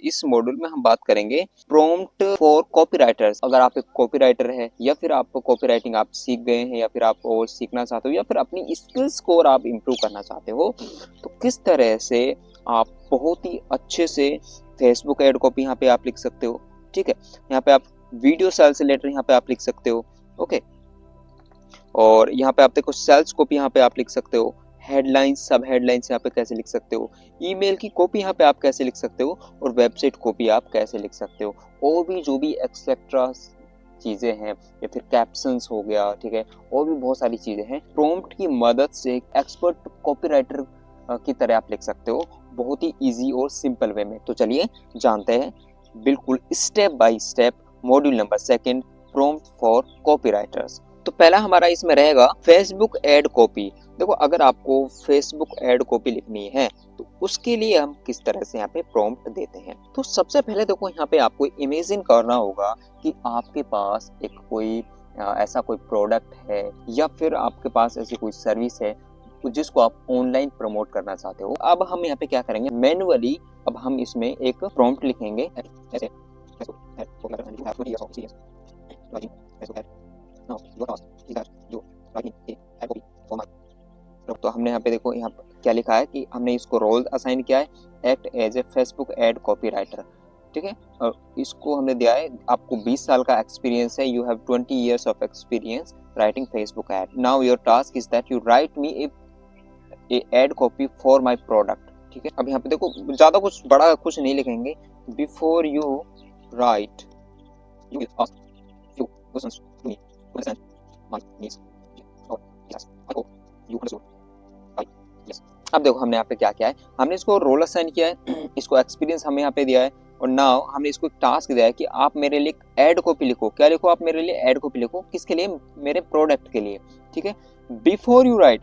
इस मॉड्यूल में हम बात करेंगे प्रॉम्प्ट फॉर कॉपीराइटर्स। अगर आप एक कॉपीराइटर है या फिर आप कॉपीराइटिंग आप सीख गए हैं या फिर आप और सीखना चाहते हो या फिर अपनी स्किल्स को और आप इम्प्रूव करना चाहते हो, तो किस तरह से आप बहुत ही अच्छे से फेसबुक एड कॉपी यहाँ पे आप लिख सकते हो। ठीक है, यहाँ पे आप वीडियो सेल्स लेटर यहाँ पे आप लिख सकते हो। ओके, और यहाँ पे आप देखो सेल्स कॉपी यहाँ पे आप लिख सकते हो, हेडलाइंस सब हेडलाइंस यहाँ पे कैसे लिख सकते हो, ईमेल की कॉपी यहाँ पे आप कैसे लिख सकते हो, और वेबसाइट कॉपी आप कैसे लिख सकते हो, और भी जो भी एक्सेट्रा चीज़ें हैं या फिर कैप्शंस हो गया। ठीक है, और भी बहुत सारी चीज़ें हैं। प्रॉम्प्ट की मदद से एक्सपर्ट कॉपीराइटर की तरह आप लिख सकते हो बहुत ही इजी और सिंपल वे में। तो चलिए जानते हैं बिल्कुल step by step module number 2 prompt for copywriters. तो पहला हमारा इसमें रहेगा फेसबुक एड कॉपी। देखो, अगर आपको फेसबुक एड कॉपी लिखनी है तो उसके लिए हम किस तरह से यहाँ पे प्रॉम्प्ट देते हैं। तो सबसे पहले देखो, यहाँ पे आपको इमेजिन करना होगा कि आपके पास एक कोई ऐसा कोई प्रोडक्ट है या फिर आपके पास ऐसी कोई सर्विस है जिसको आप ऑनलाइन प्रमोट करना चाहते हो। अब हम यहाँ पे क्या करेंगे, मैन्युअली अब हम इसमें एक प्रॉम्प्ट लिखेंगे ऐसे। तो हमने यहाँ पे देखो, यहाँ क्या लिखा है कि हमने इसको रोल असाइन किया है, act as a Facebook ad copywriter. ठीक है, और इसको हमने दिया है आपको 20 साल का एक्सपीरियंस है, you have 20 years of experience writing Facebook ad. Now your task is that you right me A add copy for my product. ठीक है, अब यहाँ पे देखो ज्यादा कुछ बड़ा कुछ नहीं लिखेंगे। Before you right you will ask few questions to me to understand my needs. और yes, I hope you understood. Right? Yes. अब देखो हमने यहाँ पे क्या किया है, हमने इसको रोल असाइन किया है, इसको एक्सपीरियंस हमें यहाँ पे दिया है, और नाउ हमने इसको एक टास्क दिया है कि आप मेरे लिए एड कॉपी लिखो। क्या लिखो, आप मेरे लिए एड कॉपी लिखो। किसके लिए, मेरे प्रोडक्ट के लिए। ठीक है, बिफोर यू राइट,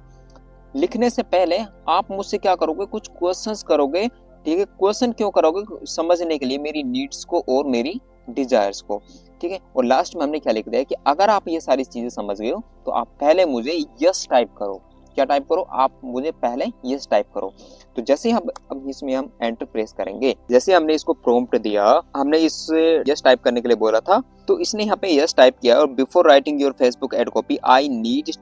लिखने से पहले आप मुझसे क्या करोगे, कुछ क्वेश्चंस करोगे। ठीक है, क्वेश्चन क्यों करोगे, समझने के लिए, मेरी नीड्स को और मेरी डिजायर्स को। ठीक है, और लास्ट में हमने क्या लिख दिया है कि अगर आप ये सारी चीजें समझ गए हो तो आप पहले मुझे यस टाइप करो। क्या टाइप करो, आप मुझे पहले यस टाइप करो। तो जैसे हम अब इसमें हम एंटर प्रेस करेंगे, जैसे हमने इसको प्रॉम्प्ट दिया, हमने इस यस टाइप करने के लिए बोला था, तो इसने यहाँ पे यस टाइप किया। और before writing your Facebook ad copy I need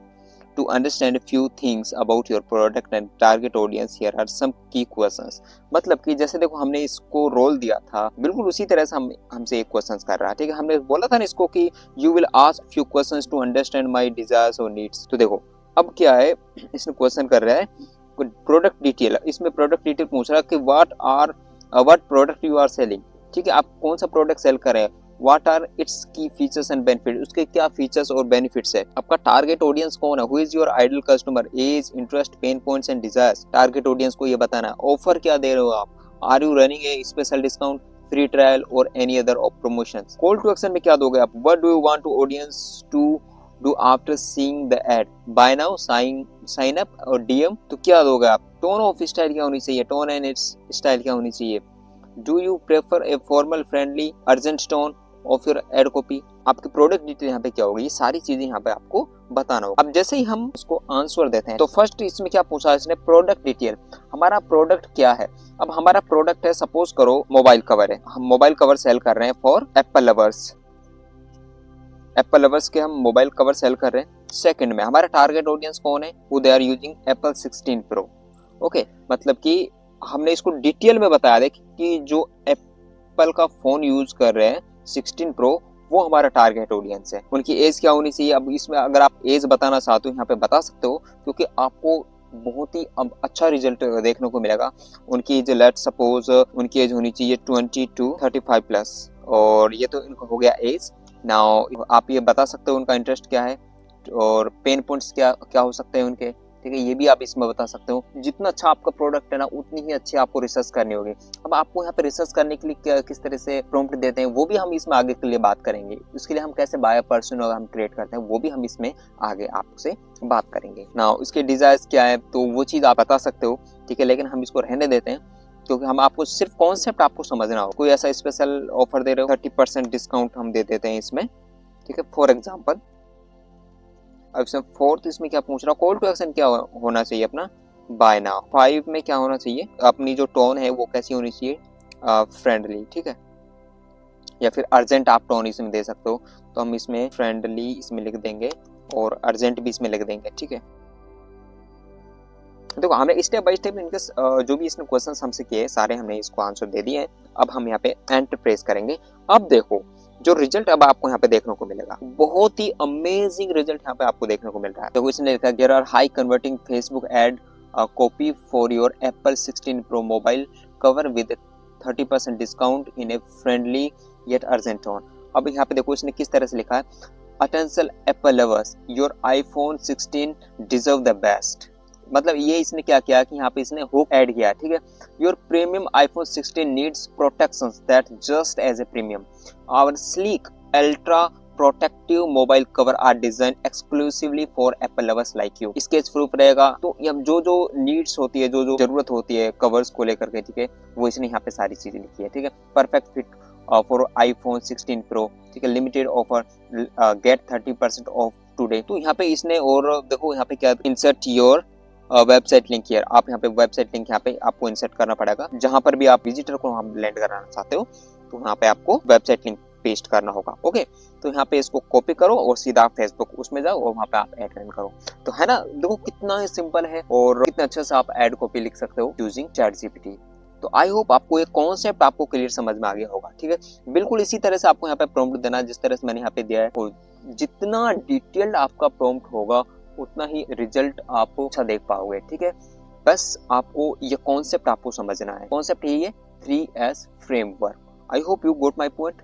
to understand a few things about your product and target audience. Here are some key questions. मतलब कि जैसे देखो हमने इसको रोल दिया था, बिल्कुल उसी तरह से हमसे एक क्वेश्चन कर रहा है। ठीक है, हमने बोला था ना इसको कि you will ask few questions to understand my desires or needs. तो देखो अब क्या है, इसने क्वेश्चन कर रहा है प्रोडक्ट डिटेल। इसमें प्रोडक्ट डिटेल पूछ रहा है कि what product you are selling. ठीक है, आप कौन सा प्रोडक्ट सेल कर रहे हैं, What are its key features and benefits? उसके क्या फीचर्स और बेनिफिट्स है, आपका टारगेट ऑडियंस कौन है, Who is your ideal customer, age, interest, pain points and desires. Target audience को ये बताना है। ऑफर क्या दे रहे हो आप, are you running a special discount, free trial और any other of promotions. Call to action में क्या दोगे आप, What do you want to audience to do after seeing the ad, buy now, sign up और DM। तो क्या दोगे आप, टोन ऑफ स्टाइल क्या होनी चाहिए, टोन एंड इट्स स्टाइल क्या होनी चाहिए, do you prefer a formal, friendly, urgent tone of your ad copy. आपकी प्रोडक्ट डिटेल यहाँ पे क्या होगी, ये सारी चीजें यहाँ पे आपको बताना होगा। अब जैसे ही हम इसको आंसर देते हैं, तो फर्स्ट इसमें क्या पूछा है इसने, प्रोडक्ट डिटेल। हमारा प्रोडक्ट क्या है, अब हमारा प्रोडक्ट है, सपोज करो मोबाइल कवर है, हम मोबाइल कवर सेल कर रहे हैं for Apple lovers. Apple lovers के हम मोबाइल कवर सेल कर रहे हैं। सेकंड में हमारा टारगेट ऑडियंस कौन है, वो they are using Apple 16 pro. Okay, मतलब कि हमने इसको डिटेल में बताया दे कि जो एप्पल का फोन यूज कर रहे हैं 16 प्रो, वो हमारा टारगेट ऑडियंस है। उनकी एज क्या होनी चाहिए, अब इसमें अगर आप एज बताना चाहते हो यहाँ पे बता सकते हो, क्योंकि आपको बहुत ही अच्छा रिजल्ट देखने को मिलेगा। उनकी एज लेट सपोज उनकी एज होनी चाहिए 20 to 35 प्लस, और ये तो इनका हो गया एज। नाउ आप ये बता सकते हो उनका इंटरेस्ट क्या है और पेन पॉइंट्स क्या क्या हो सकते हैं उनके। ठीक है, ये भी आप इसमें बता सकते हो। जितना अच्छा आपका प्रोडक्ट है ना, उतनी ही अच्छी आपको रिसर्च करनी होगी। अब आपको यहाँ पे रिसर्च करने के लिए किस तरह से प्रॉम्प्ट देते हैं, वो भी हम इसमें आगे के लिए बात करेंगे। उसके लिए हम कैसे बायर पर्सोना हम क्रिएट करते हैं, वो भी हम इसमें आगे आपसे बात करेंगे। ना इसके डिजायर्स क्या है, तो वो चीज आप बता सकते हो। ठीक है, लेकिन हम इसको रहने देते हैं क्योंकि हम आपको सिर्फ कॉन्सेप्ट आपको समझना हो। कोई ऐसा स्पेशल ऑफर दे रहे हो, 30% डिस्काउंट हम दे देते हैं इसमें। ठीक है, फॉर एग्जाम्पल। अब इसमें फोर्थ इसमें क्या पूछ रहा हूँ, कॉल टू एक्शन क्या होना चाहिए अपना, बाय नाउ। 5 में क्या होना चाहिए, अपनी जो टोन है वो कैसी होनी चाहिए, फ्रेंडली, ठीक है, या फिर अर्जेंट आप टोन इसमें दे सकते हो। तो हम इसमें फ्रेंडली इसमें लिख देंगे और अर्जेंट भी इसमें लिख देंगे, ठीक है। देखो हमें स्टेप बाय स्टेप इनके जो भी इसने क्वेश्चंस हमसे किए सारे हमने इसको आंसर दे दिए हैं। अब हम यहाँ पे एंटर प्रेस करेंगे। अब देखो जो रिजल्ट अब आपको यहाँ पे देखने को मिलेगा, बहुत ही अमेजिंग रिजल्ट यहाँ पे आपको देखने को मिल रहा है। देखो इसने लिखा there are high converting Facebook ad copy for your Apple 16 pro mobile cover with 30% discount in a friendly yet urgent tone. अब यहाँ पे देखो इसने किस तरह से लिखा है, attention Apple lovers, your iPhone 16 deserve the best. मतलब ये इसने क्या किया कि यहाँ पे इसने हुक ऐड किया, ठीक है। Your premium iPhone 16 needs protections that just as a premium, our sleek ultra protective mobile cover are design exclusively for Apple lovers like you. Scratch proof रहेगा। तो ये जो जो नीड्स होती है, जो जो जरूरत होती है कवर्स को लेकर के, ठीक है, वो इसने यहाँ पे सारी चीजें लिखी है, ठीक है। Perfect fit for iPhone 16 pro, ठीक है, limited offer, get 30% off today. तो यहाँ पे इसने और देखो यहाँ पे क्या, insert your website link here. आप यहाँ पे वेबसाइट लिंक यहाँ पे आपको इंसर्ट करना पड़ेगा, जहां पर भी आप विजिटर को हम लैंड कराना चाहते हो तो यहाँ पे आपको वेबसाइट लिंक पेस्ट करना होगा। ओके, तो यहाँ पे इसको कॉपी करो और सीधा फेसबुक उसमें जाओ और वहाँ पे आप ऐड रन करो। तो है ना, देखो कितना ही सिंपल है और कितना अच्छे से आप ऐड कॉपी लिख सकते हो यूजिंग ChatGPT। तो आई होप आपको ये कॉन्सेप्ट आपको क्लियर समझ में आ गया होगा, ठीक है। बिल्कुल इसी तरह से आपको यहाँ पे प्रॉम्प्ट देना है जिस तरह से मैंने यहाँ पे दिया है, और जितना डिटेल्ड आपका प्रॉम्प्ट होगा उतना ही रिजल्ट आप अच्छा देख पाओगे, ठीक है। बस आपको ये कॉन्सेप्ट आपको समझना है। कॉन्सेप्ट यही है 3S framework. I hope you got my point.